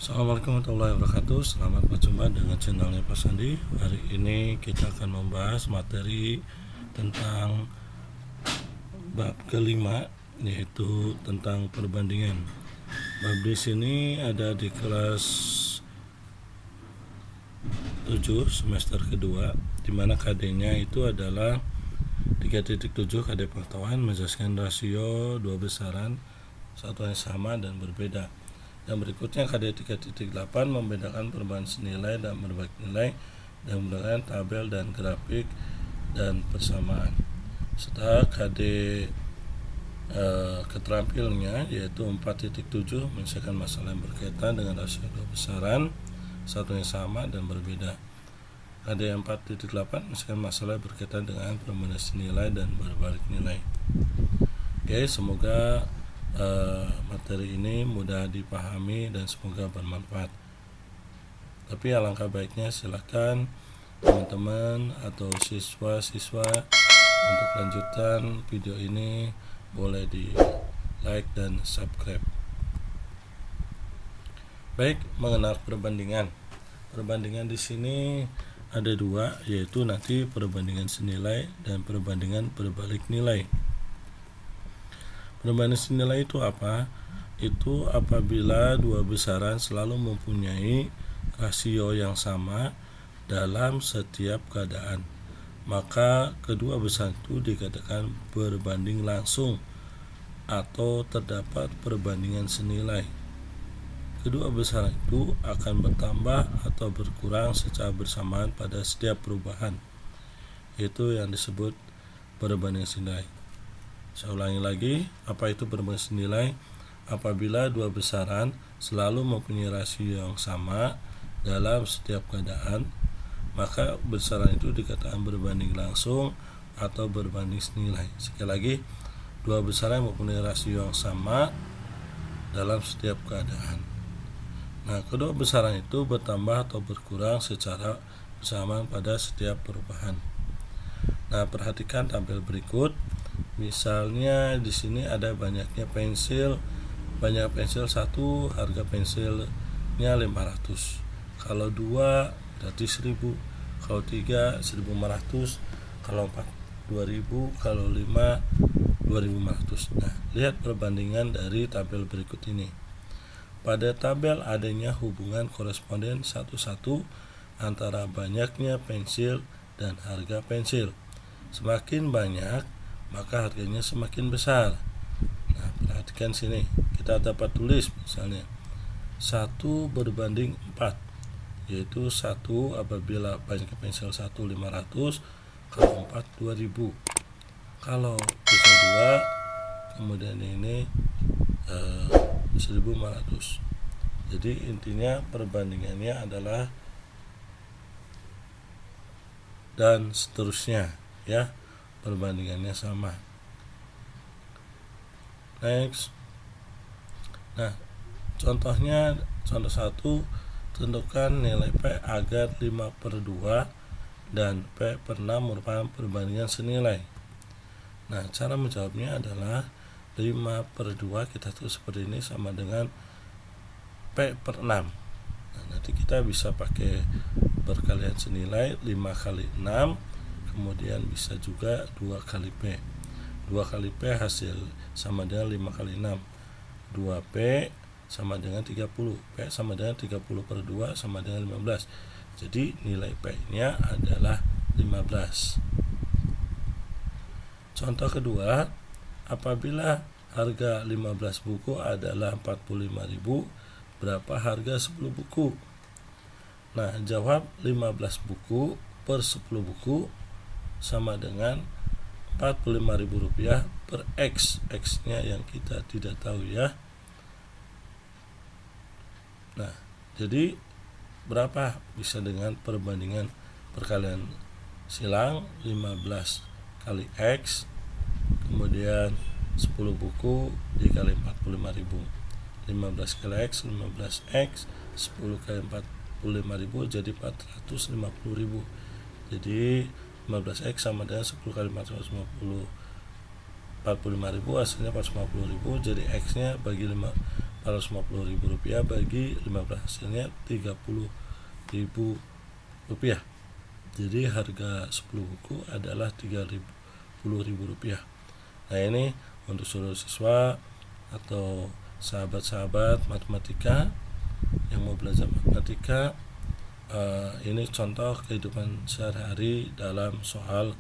Assalamualaikum warahmatullahi wabarakatuh. Selamat berjumpa dengan channelnya Pak Sandi. Hari ini kita akan membahas materi tentang bab kelima, yaitu tentang perbandingan. Bab di sini ada di kelas 7 semester kedua, di mana KD-nya itu adalah 3.7 KD pengetahuan menjelaskan rasio dua besaran satu yang sama dan berbeda. Yang berikutnya KD 3.8 membedakan perubahan senilai dan berbalik nilai dan menggunakan tabel dan grafik dan persamaan. Setelah KD keterampilannya yaitu 4.7 menyelesaikan masalah yang berkaitan dengan rasio dua besaran satu yang sama dan berbeda. KD 4.8 menyelesaikan masalah yang berkaitan dengan perubahan senilai dan berbalik nilai. Oke, semoga materi ini mudah dipahami dan semoga bermanfaat. Tapi alangkah baiknya silakan teman-teman atau siswa-siswa untuk lanjutan video ini boleh di like dan subscribe. Baik, mengenal perbandingan. Perbandingan di sini ada dua, yaitu nanti perbandingan senilai dan perbandingan berbalik nilai. Perbandingan senilai itu apa? Itu apabila dua besaran selalu mempunyai rasio yang sama dalam setiap keadaan, maka kedua besaran itu dikatakan berbanding langsung atau terdapat perbandingan senilai. Kedua besaran itu akan bertambah atau berkurang secara bersamaan pada setiap perubahan. Itu yang disebut perbandingan senilai. Saya ulangi lagi, apa itu perbandingan senilai? Apabila dua besaran selalu mempunyai rasio yang sama dalam setiap keadaan, maka besaran itu dikatakan berbanding langsung atau berbanding senilai. Sekali lagi, dua besaran mempunyai rasio yang sama dalam setiap keadaan. Nah, kedua besaran itu bertambah atau berkurang secara bersamaan pada setiap perubahan. Nah, perhatikan tabel berikut. Misalnya di sini ada banyaknya pensil, banyak pensil satu, harga pensilnya 500. Kalau 2 berarti 1000, kalau 3 1500, kalau 4 2000, kalau 5 2500. Nah, lihat perbandingan dari tabel berikut ini. Pada tabel adanya hubungan koresponden 1:1 antara banyaknya pensil dan harga pensil. Semakin banyak, maka harganya semakin besar. Nah, perhatikan sini. Kita dapat tulis misalnya 1 berbanding 4, yaitu 1 apabila banyak pensil 1 500, kalau 4 2000. Kalau bisa 2, kemudian ini 1500. Jadi intinya perbandingannya adalah dan seterusnya, ya. Perbandingannya sama. Next. Nah, contohnya contoh 1, tentukan nilai P agar 5/2 dan P/6 merupakan perbandingan senilai. Nah, cara menjawabnya adalah 5/2 kita tulis seperti ini sama dengan P/6. Nah, nanti kita bisa pakai perkalian senilai 5 kali 6, kemudian bisa juga 2 kali P. 2 kali P hasil sama dengan 5 kali 6. 2P sama dengan 30. P sama dengan 30/2 sama dengan 15. Jadi nilai P-nya adalah 15. Contoh kedua, apabila harga 15 buku adalah 45.000, berapa harga 10 buku? Nah, jawab 15 buku per 10 buku sama dengan Rp45.000 per X. X-nya yang kita tidak tahu, ya. Nah, jadi berapa? Bisa dengan perbandingan perkalian silang 15 kali X, kemudian 10 buku dikali 45.000. 15 kali X, 15X, 10 kali 45.000 jadi 450.000. Jadi 15X sama dengan 10 kali 450 45.000 hasilnya 450.000, jadi X nya bagi 450.000 rupiah bagi 15 hasilnya 30.000 rupiah. Jadi harga 10 buku adalah 30.000 rupiah. Nah, ini untuk seluruh siswa atau sahabat-sahabat matematika yang mau belajar matematika, ini contoh kehidupan sehari-hari dalam soal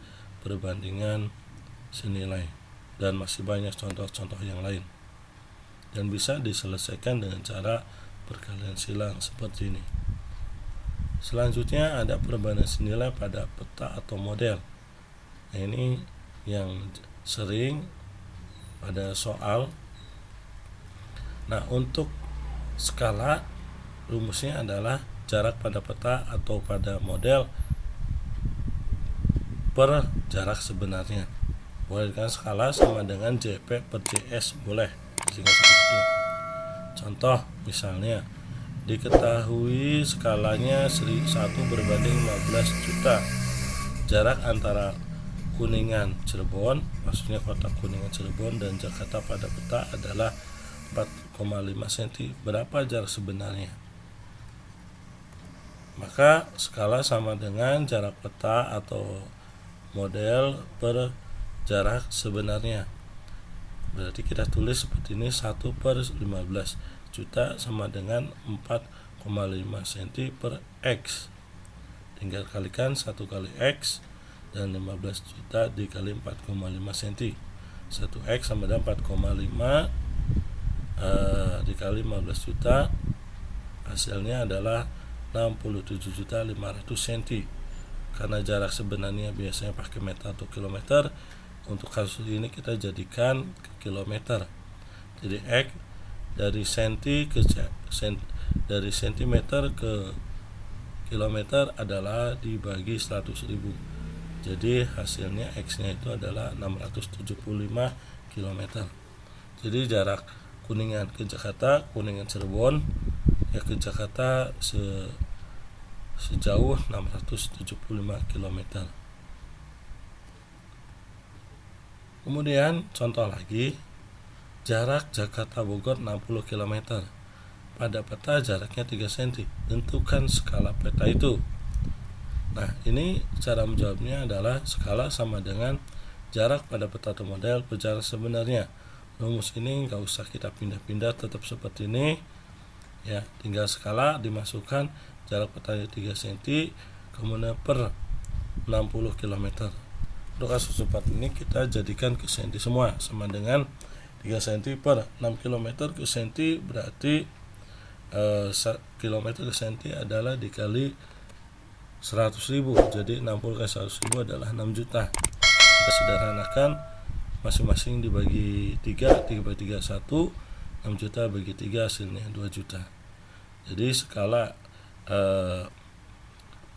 perbandingan senilai, dan masih banyak contoh-contoh yang lain, dan bisa diselesaikan dengan cara perkalian silang seperti ini. Selanjutnya ada perbandingan senilai pada peta atau model. Nah, ini yang sering pada soal. Nah, untuk skala rumusnya adalah jarak pada peta atau pada model per jarak sebenarnya. Boleh dengan skala sama dengan JP per JS, boleh disingkat seperti itu. Contoh misalnya, diketahui skalanya 1 berbanding 15 juta. Jarak antara Kuningan Cirebon, maksudnya kota Kuningan Cirebon, dan Jakarta pada peta adalah 4,5 cm. Berapa jarak sebenarnya? Maka skala sama dengan jarak peta atau model per jarak sebenarnya. Berarti kita tulis seperti ini, 1 per 15 juta sama dengan 4,5 cm per X. Tinggal kalikan 1 kali X, dan 15 juta dikali 4,5 cm. 1X sama dengan 4,5 dikali 15 juta, hasilnya adalah 67.500 cm. Karena jarak sebenarnya biasanya pakai meter atau kilometer, untuk kasus ini kita jadikan ke kilometer. Jadi X dari dari sentimeter ke kilometer adalah dibagi 100.000. Jadi hasilnya X nya itu adalah 675 km. Jadi jarak Kuningan ke Jakarta, Kuningan Cirebon, ya ke Jakarta sejauh 675 km. Kemudian contoh lagi, jarak Jakarta Bogor 60 km. Pada peta jaraknya 3 cm. Tentukan skala peta itu. Nah, ini cara menjawabnya adalah skala sama dengan jarak pada peta atau model per jarak sebenarnya. Rumus ini nggak usah kita pindah-pindah, tetap seperti ini. Ya, tinggal skala dimasukkan, jarak petanya 3 cm, kemudian per 60 km. Untuk kasus seperti ini kita jadikan ke cm semua, sama dengan 3 cm per 6 km ke cm, berarti kilometer ke cm adalah dikali 100.000. Jadi 60 kali 100.000 adalah 6 juta. Kita sederhanakan, masing-masing dibagi 3, 3 bagi 3 1, 6 juta bagi 3 hasilnya 2 juta. Jadi skala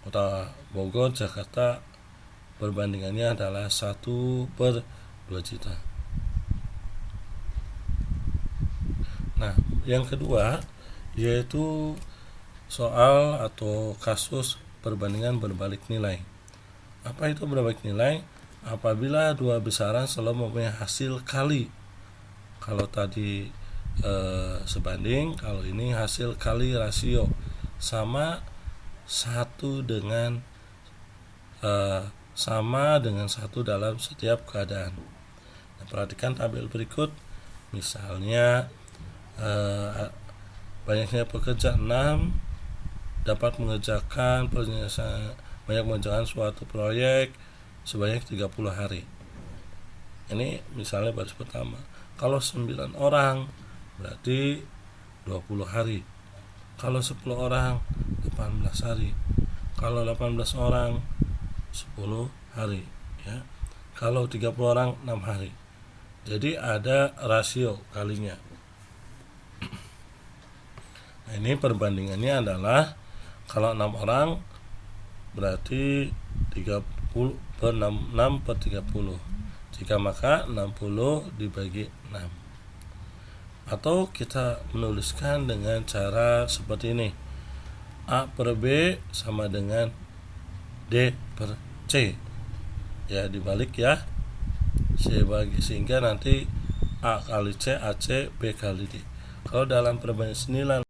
kota Bogor Jakarta perbandingannya adalah 1 per 2 juta. Nah, yang kedua yaitu soal atau kasus perbandingan berbalik nilai. Apa itu berbalik nilai? Apabila dua besaran selalu mempunyai hasil kali. Kalau tadi sebanding, kalau ini hasil kali rasio, sama satu dengan satu dalam setiap keadaan. Nah, perhatikan tabel berikut. Misalnya banyaknya pekerja 6 dapat mengerjakan suatu proyek sebanyak 30 hari. Ini misalnya baris pertama. Kalau 9 orang berarti 20 hari. Kalau 10 orang 18 hari. Kalau 18 orang 10 hari, ya. Kalau 30 orang 6 hari. Jadi ada rasio kalinya. Nah, ini perbandingannya adalah kalau 6 orang berarti 30 per 6 per 30. Jika maka 60 dibagi 6. Atau kita menuliskan dengan cara seperti ini. A per B sama dengan D per C. Ya, dibalik ya. sehingga nanti A kali C, AC, B kali D. Kalau dalam perbandingan 9